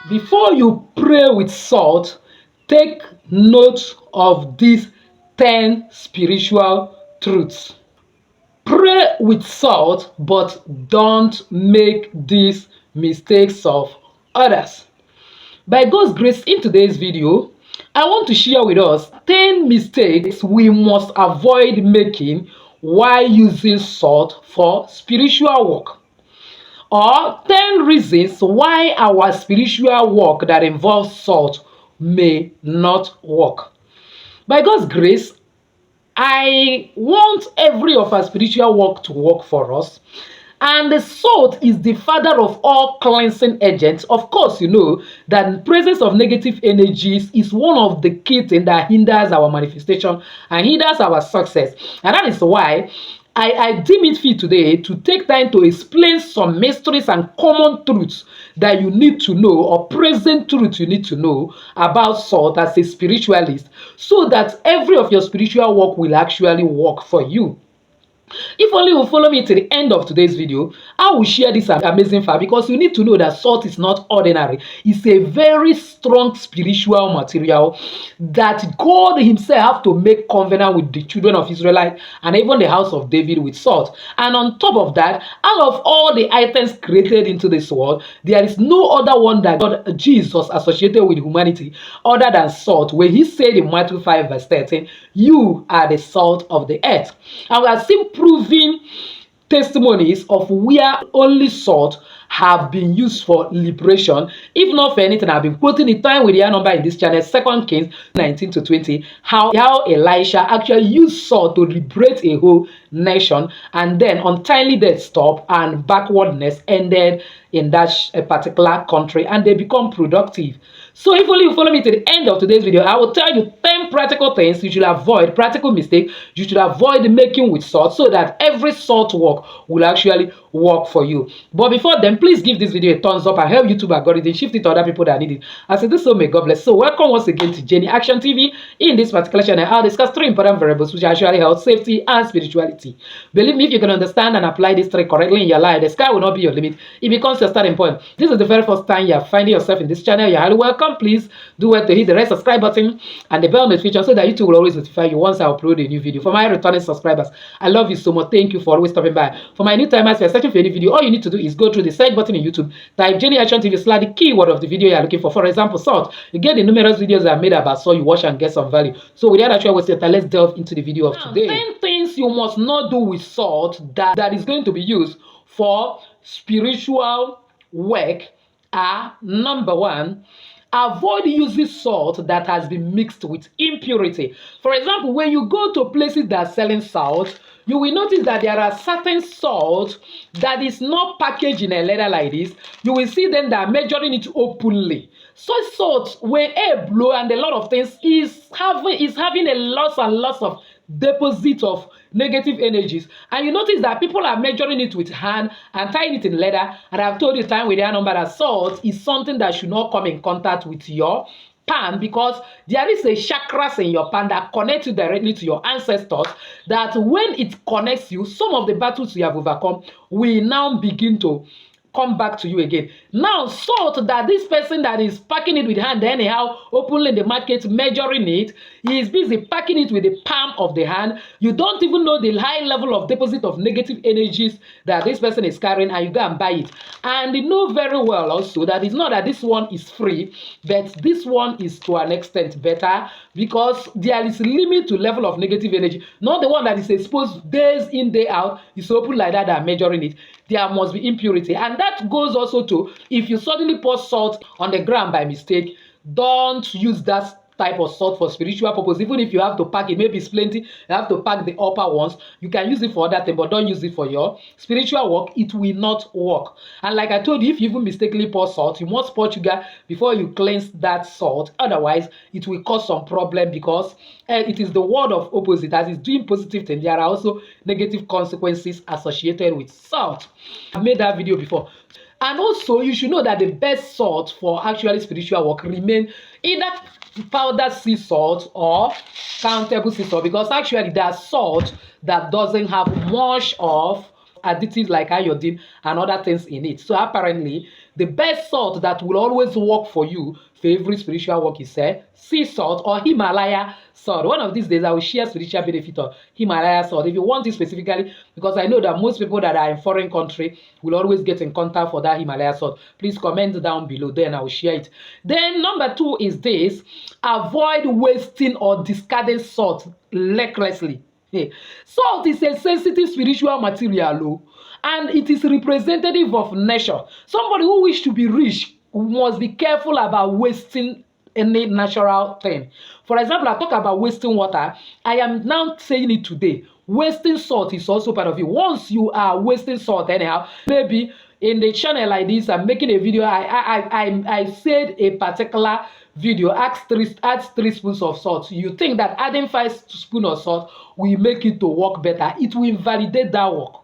Before you pray with salt, take note of these 10 spiritual truths. Pray with salt, but don't make these mistakes of others. By God's grace, in today's video, I want to share with us 10 mistakes we must avoid making while using salt for spiritual work, or 10 reasons why our spiritual work that involves salt may not work. By God's grace, I want every of our spiritual work to work for us. And the salt is the father of all cleansing agents. Of course, you know that the presence of negative energies is one of the key things that hinders our manifestation and hinders our success. And that is why I deem it fit today to take time to explain some mysteries and common truths that you need to know, or present truths you need to know about salt as a spiritualist, so that every of your spiritual work will actually work for you. If only you follow me to the end of today's video, I will share this amazing fact, because you need to know that salt is not ordinary. It's a very strong spiritual material that God himself have to make covenant with the children of Israel and even the house of David with salt. And on top of that, out of all the items created into this world, there is no other one that God, Jesus, associated with humanity other than salt, where he said in Matthew 5 verse 13, you are the salt of the earth. And we are seeing proving testimonies of where only salt have been used for liberation. If not for anything, I've been quoting the time with the number in this channel, 2 Kings 19-20, how Elisha actually used salt to liberate a whole nation, and then untimely death stopped and backwardness ended in that particular country, and they become productive. So if only you follow me to the end of today's video, I will tell you 10 practical things you should avoid, practical mistakes you should avoid making with salt, so that every salt work will actually work for you. But before then, please give this video a thumbs up and help YouTube algorithm shift it to other people that need it. I say this, so may God bless. So welcome once again to Jenny Action TV. In this particular channel, I'll discuss 3 important variables which are actually health, safety, and spirituality. Believe me, if you can understand and apply these 3 correctly in your life, the sky will not be your limit. It becomes your starting point. This is the very first time you are finding yourself in this channel, you're highly welcome. Please do well to hit the red subscribe button and the bell notification so that YouTube will always notify you once I upload a new video. For my returning subscribers, I love you so much. Thank you for always stopping by. For my new timers, if you're searching for any video, all you need to do is go through the search button in YouTube, type Jenny Action TV / the keyword of the video you're looking for. For example, salt. You get the numerous videos I made about salt, you watch and get some value. So without actually wasting time, let's delve into the video of today. 10 things you must not do with salt that is going to be used for spiritual work are: number 1, avoid using salt that has been mixed with impurity. For example, when you go to places that are selling salt, you will notice that there are certain salt that is not packaged in a leather like this. You will see them that are measuring it openly. Such salt, when air blow and a lot of things, is having a lots and lots of deposit of negative energies, and you notice that people are measuring it with hand and tying it in leather. And I've told you time with their number that salt is something that should not come in contact with your palm, because there is a chakras in your palm that connects you directly to your ancestors, that when it connects you, some of the battles you have overcome will now begin to come back to you again. Now, salt that this person that is packing it with hand anyhow, openly in the market, measuring it, he is busy packing it with the palm of the hand. You don't even know the high level of deposit of negative energies that this person is carrying, and you go and buy it. And you know very well also that it's not that this one is free, but this one is to an extent better, because there is a limit to level of negative energy. Not the one that is exposed days in, day out, is open like that are measuring it. There must be impurity. And that goes also to, if you suddenly pour salt on the ground by mistake, don't use that type of salt for spiritual purpose. Even if you have to pack it, maybe it's plenty, you have to pack the upper ones, you can use it for that thing, but don't use it for your spiritual work. It will not work. And like I told you, if you even mistakenly pour salt, you must pour sugar before you cleanse that salt. Otherwise, it will cause some problem, because it is the word of opposite. As it's doing positive things, there are also negative consequences associated with salt. I've made that video before. And also, you should know that the best salt for actually spiritual work remain either powdered sea salt or countable sea salt, because actually there's salt that doesn't have much of additives like iodine and other things in it. So apparently, The best salt that will always work for you for every spiritual work is sea salt or Himalaya salt. One of these days, I will share spiritual benefit of Himalaya salt. If you want it specifically, because I know that most people that are in foreign country will always get in contact for that Himalaya salt. Please comment down below, then I will share it. Then number 2 is this: avoid wasting or discarding salt recklessly. Salt is a sensitive spiritual material, and it is representative of nature. Somebody who wish to be rich must be careful about wasting any natural thing. For example, I talk about wasting water. I am now saying it today. Wasting salt is also part of it. Once you are wasting salt anyhow, maybe in the channel like this, I'm making a video. I said a particular video, add 3 spoons of salt. You think that adding 5 spoons of salt will make it to work better? It will invalidate that work.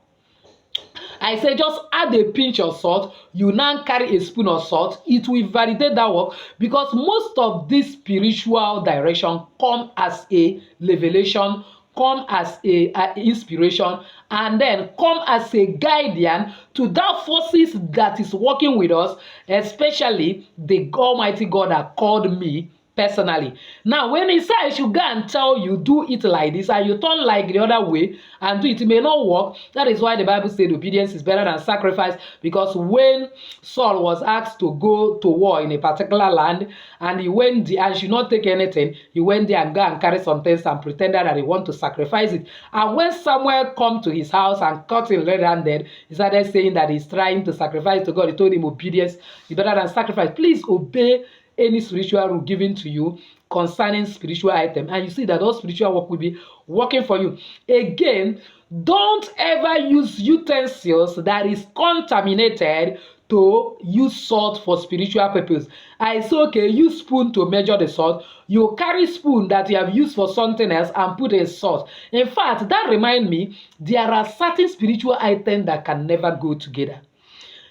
I say just add a pinch of salt. You now carry a spoon of salt. It will validate that work, because most of this spiritual direction come as a revelation, come as a inspiration, and then come as a guardian to that forces that is working with us, especially the Almighty God that called me personally. Now, when he said I should go and tell you, do it like this, and you turn like the other way and do it, it may not work. That is why the Bible said obedience is better than sacrifice, because when Saul was asked to go to war in a particular land, and he went there and should not take anything, he went there and go and carry some things and pretended that he want to sacrifice it. And when Samuel come to his house and cut him red-handed, he started saying that he's trying to sacrifice to God. He told him obedience is better than sacrifice. Please obey any spiritual rule given to you concerning spiritual item, and you see that those spiritual work will be working for you. Again, don't ever use utensils that is contaminated to use salt for spiritual purpose. I say, okay, use spoon to measure the salt. You carry spoon that you have used for something else and put in salt. In fact, that remind me, there are certain spiritual items that can never go together.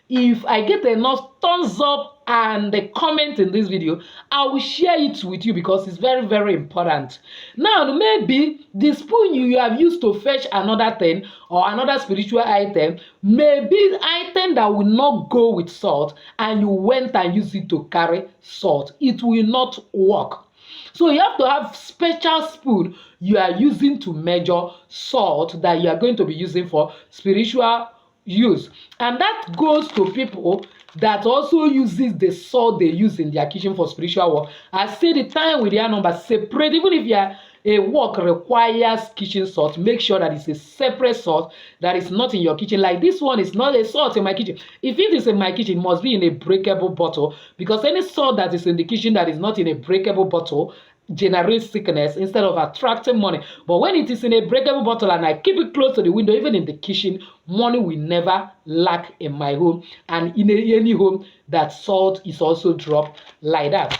If I get enough thumbs up and a comment in this video, I will share it with you, because it's very, very important. Now, maybe the spoon you have used to fetch another thing or another spiritual item may be an item that will not go with salt, and you went and used it to carry salt. It will not work. So you have to have special spoon you are using to measure salt that you are going to be using for spiritual use. And that goes to people that also uses the salt they use in their kitchen for spiritual work. I say the time with their number separate. Even if a work requires kitchen salt, make sure that it's a separate salt that is not in your kitchen. Like this one is not a salt in my kitchen. If it is in my kitchen, it must be in a breakable bottle, because any salt that is in the kitchen that is not in a breakable bottle generates sickness instead of attracting money. But when it is in a breakable bottle and I keep it close to the window, even in the kitchen, money will never lack in my home, and in any home that salt is also dropped like that.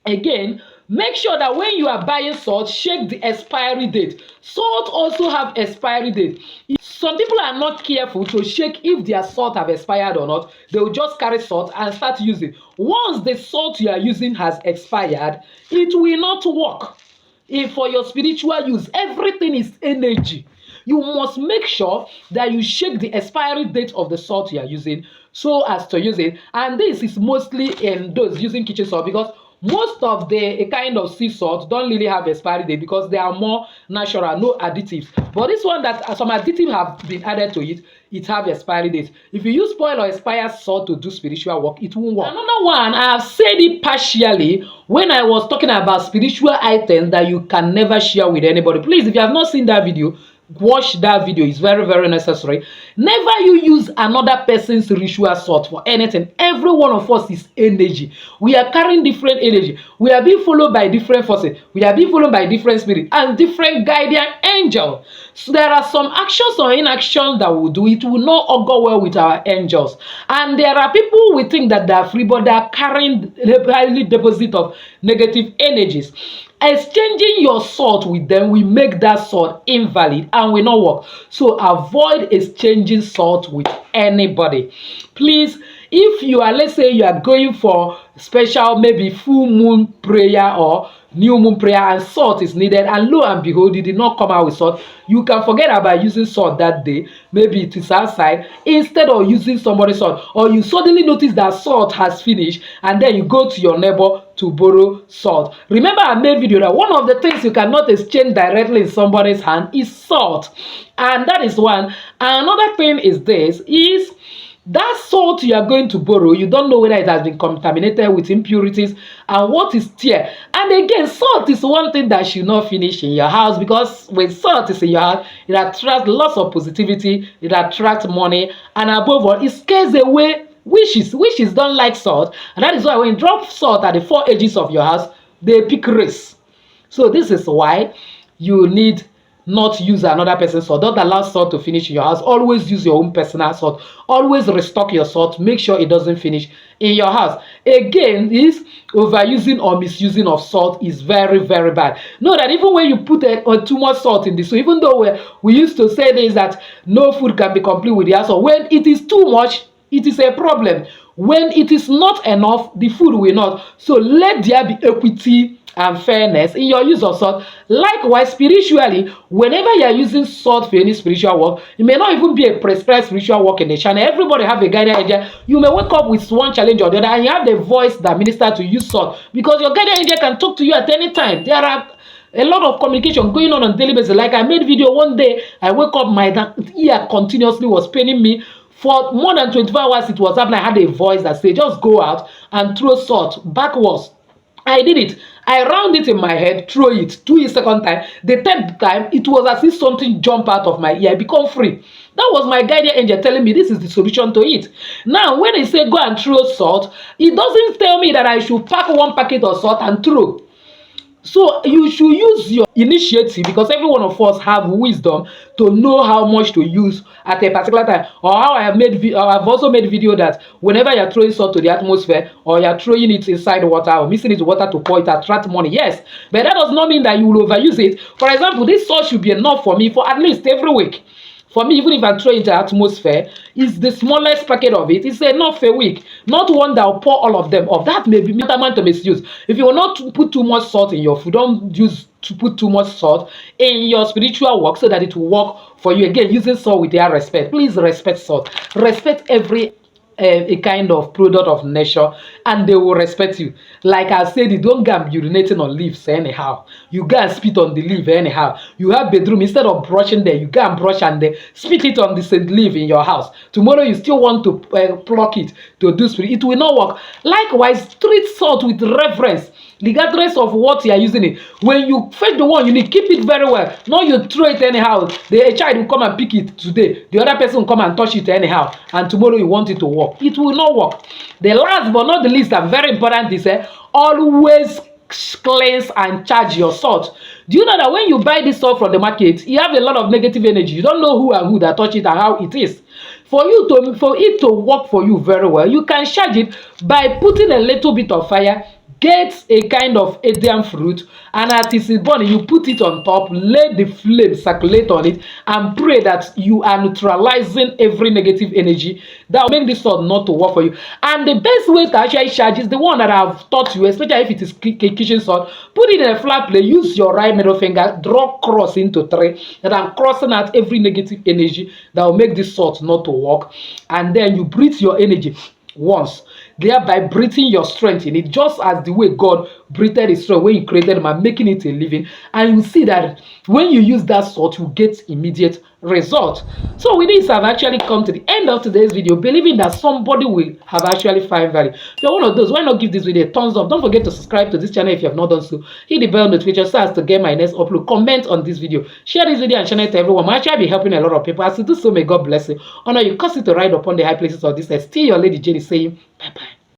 Again, make sure that when you are buying salt, check the expiry date. Salt also have expiry date. Some people are not careful to check if their salt have expired or not. They will just carry salt and start using. Once the salt you are using has expired, it will not work. If for your spiritual use, everything is energy. You must make sure that you check the expiry date of the salt you are using so as to use it. And this is mostly in those using kitchen salt, because most of the kind of sea salt don't really have expiry date, because they are more natural, no additives. But this one that some additives have been added to it, it have expiry date. If you use spoil or expired salt to do spiritual work, it won't work. Another one, I have said it partially when I was talking about spiritual items that you can never share with anybody. Please, if you have not seen that video, watch that video. It's very, very necessary. Never you use another person's ritual salt for anything. Every one of us is energy. We are carrying different energy. We are being followed by different forces. We are being followed by different spirits and different guardian angels. So there are some actions or inactions that will do. It will not go well with our angels. And there are people we think that they are free, but they are carrying a highly deposit of negative energies. Exchanging your salt with them will make that salt invalid and will not work. So avoid exchanging salt with anybody. Please, if you are, let's say you are going for special maybe full moon prayer or new moon prayer and salt is needed, and lo and behold, you did not come out with salt, you can forget about using salt that day. Maybe it is outside, instead of using somebody's salt, or you suddenly notice that salt has finished and then you go to your neighbor to borrow salt. Remember, I made video that one of the things you cannot exchange directly in somebody's hand is salt, and that is one. Another thing is this is that salt you are going to borrow, you don't know whether it has been contaminated with impurities and what is there. And again, salt is one thing that should not finish in your house, because when salt is in your house, it attracts lots of positivity, it attracts money, and above all, it scares away wishes. Wishes don't like salt, and that is why when you drop salt at the 4 edges of your house, they pick race. So this is why you need not use another person's salt. Don't allow salt to finish in your house. Always use your own personal salt. Always restock your salt. Make sure it doesn't finish in your house. Again, this overusing or misusing of salt is very, very bad. Know that even when you put too much salt in this, so even though we used to say this, that no food can be complete with the salt, when it is too much, it is a problem. When it is not enough, the food will not. So let there be equity and fairness in your use of salt. Likewise, spiritually, whenever you are using salt for any spiritual work, it may not even be a prescribed spiritual work in the channel. Everybody have a guardian angel. You may wake up with one challenge or the other, and you have the voice that minister to use salt, because your guardian angel can talk to you at any time. There are a lot of communication going on daily basis. Like I made video one day, I wake up, my ear continuously was paining me. For more than 24 hours, it was happening. I had a voice that said, just go out and throw salt backwards. I did it. I round it in my head, throw it, do it second time. The third time, it was as if something jumped out of my ear. I become free. That was my guardian angel telling me this is the solution to it. Now, when I say go and throw salt, it doesn't tell me that I should pack one packet of salt and throw. So you should use your initiative, because every one of us have wisdom to know how much to use at a particular time. Or how I have also made video that whenever you're throwing salt to the atmosphere, or you're throwing it inside water, or mixing it with water to pour it, attract money. Yes, but that does not mean that you will overuse it. For example, this salt should be enough for me for at least every week. For me, even if I throw it into the atmosphere, it's the smallest packet of it. It's enough a week. Not one that will pour all of them off. That may be meant to misuse. If you will not put too much salt in your food, don't use to put too much salt in your spiritual work, so that it will work for you. Again, using salt with their respect. Please respect salt. Respect every a kind of product of nature, and they will respect you. Like I said, you don't go and urinating on leaves anyhow. You go and spit on the leaf anyhow. You have bedroom, instead of brushing there, you go and brush and spit it on the same leaf in your house. Tomorrow you still want to pluck it to do spirit. It will not work. Likewise, treat salt with reverence, regardless of what you are using it. When you fetch the one you need, keep it very well. Not you throw it anyhow. The child will come and pick it today. The other person will come and touch it anyhow. And tomorrow you want it to work. It will not work. The last but not the least, and very important, is always cleanse and charge your salt. Do you know that when you buy this salt from the market, you have a lot of negative energy? You don't know who and who that touch it and how it is. For it to work for you very well, you can charge it by putting a little bit of fire. Get a kind of Indian fruit, and as it is burning, you put it on top, let the flame circulate on it, and pray that you are neutralizing every negative energy that will make this salt not to work for you. And the best way to actually charge is the one that I've taught you, especially if it is kitchen salt. Put it in a flat plate, use your right middle finger, draw cross into 3, and I'm crossing out every negative energy that will make this salt not to work. And then you breathe your energy once, thereby breathing your strength in it, just as the way God breathed his strength when he created him and making it a living. And you see that when you use that salt, you get immediate result. So with this, I've actually come to the end of today's video, believing that somebody will have actually find value. If you're one of those, why not give this video a thumbs up? Don't forget to subscribe to this channel if you have not done so. Hit the bell notification so as to get my next upload. Comment on this video, share this video and share it to everyone. I'm actually be helping a lot of people. As you do so, may God bless you, honor you, cause you to ride upon the high places of this earth. Still your lady Jenny saying bye bye.